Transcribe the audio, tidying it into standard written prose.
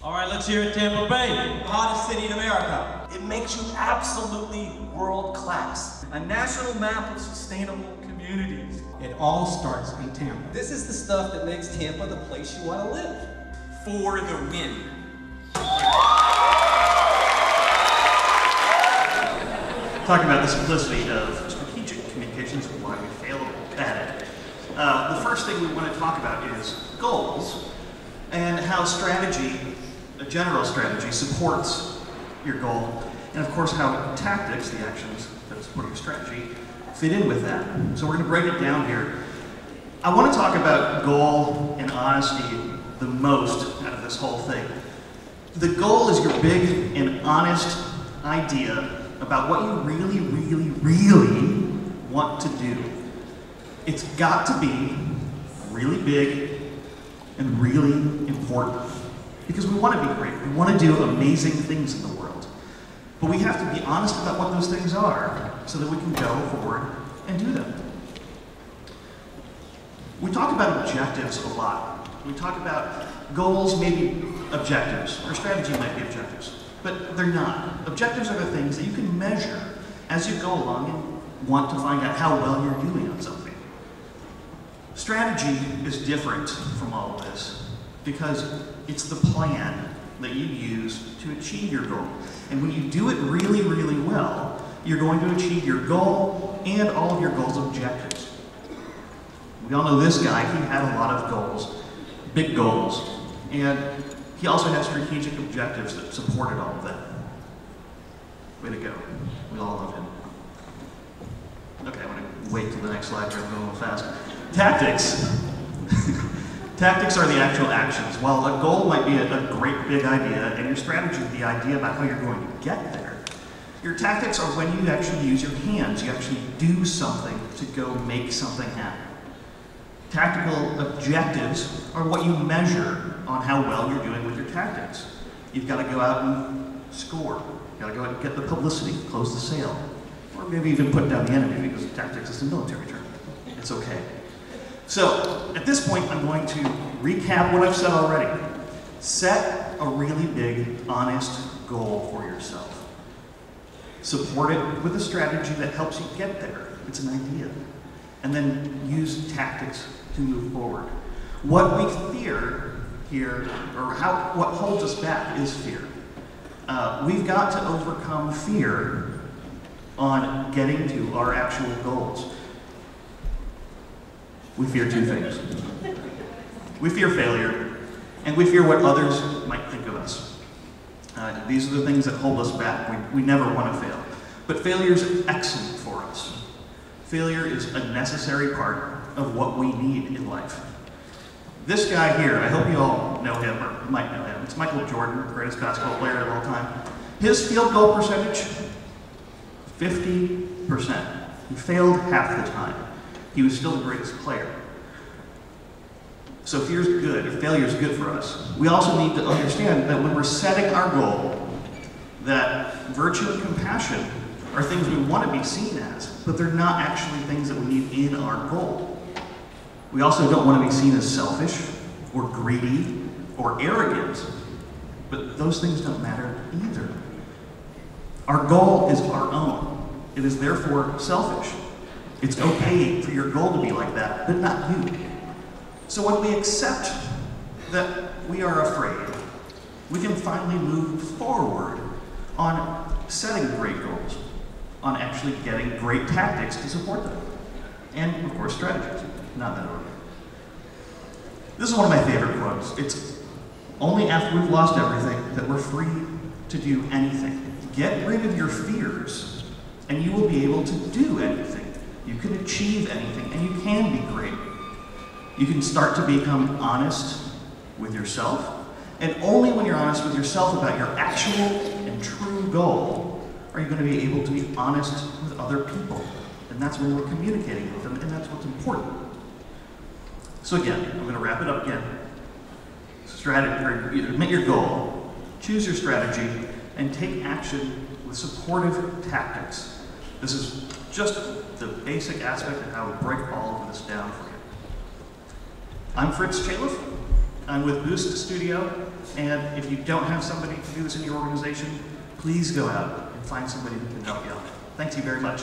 All right, let's hear it, Tampa Bay. The hottest city in America. It makes you absolutely world class. A national map of sustainable communities. It all starts in Tampa. This is the stuff that makes Tampa the place you want to live. For the win. Talking about the simplicity of strategic communications and why we fail at it. The first thing we want to talk about is goals and how strategy, a general strategy, supports your goal, and of course how tactics, the actions that support your strategy, fit in with that. So we're going to break it down here. I want to talk about goal and honesty the most out of this whole thing. The goal is your big and honest idea about what you really, really, really want to do. It's got to be really big and really important because we want to be great. We want to do amazing things in the world. But we have to be honest about what those things are so that we can go forward and do them. We talk about objectives a lot. We talk about goals, maybe objectives, or strategy might be objectives, but they're not. Objectives are the things that you can measure as you go along and want to find out how well you're doing on something. Strategy is different from all of this because it's the plan that you use to achieve your goal. And when you do it really, really well, you're going to achieve your goal and all of your goals' objectives. We all know this guy, he had a lot of goals, big goals, and he also had strategic objectives that supported all of that. Way to go. We all love him. Okay, I'm going to wait till the next slide here, I'm going a little fast. Tactics. Tactics are the actual actions. While a goal might be a great big idea, and your strategy is the idea about how you're going to get there, your tactics are when you actually use your hands. You actually do something to go make something happen. Tactical objectives are what you measure on how well you're doing with your tactics. You've got to go out and score. You've got to go out and get the publicity, close the sale, or maybe even put down the enemy because tactics is a military term. It's okay. So, at this point, I'm going to recap what I've said already. Set a really big, honest goal for yourself. Support it with a strategy that helps you get there. It's an idea. And then use tactics to move forward. What we fear here, or what holds us back, is fear. We've got to overcome fear on getting to our actual goals. We fear two things. We fear failure, and we fear what others might think of us. These are the things that hold us back. We never want to fail. But failure is excellent for us. Failure is a necessary part of what we need in life. This guy here, I hope you all know him, or might know him. It's Michael Jordan, greatest basketball player of all time. His field goal percentage, 50%. He failed half the time. He was still the greatest player. So fear is good, failure is good for us. We also need to understand that when we're setting our goal, that virtue and compassion are things we want to be seen as, but they're not actually things that we need in our goal. We also don't want to be seen as selfish, or greedy, or arrogant, but those things don't matter either. Our goal is our own. It is therefore selfish. It's okay for your goal to be like that, but not you. So when we accept that we are afraid, we can finally move forward on setting great goals, on actually getting great tactics to support them. And, of course, strategies, not that order. This is one of my favorite quotes. It's only after we've lost everything that we're free to do anything. Get rid of your fears, and you will be able to do anything. You can achieve anything, and you can be great. You can start to become honest with yourself, and only when you're honest with yourself about your actual and true goal are you going to be able to be honest with other people. And that's when we're communicating with them, and that's what's important. So again, I'm going to wrap it up again. Admit your goal, choose your strategy, and take action with supportive tactics. This is just the basic aspect of how we break all of this down for you. I'm Fritz Chaleff, I'm with Boost Studio, and if you don't have somebody to do this in your organization, please go out and find somebody who can help you out. Thank you very much.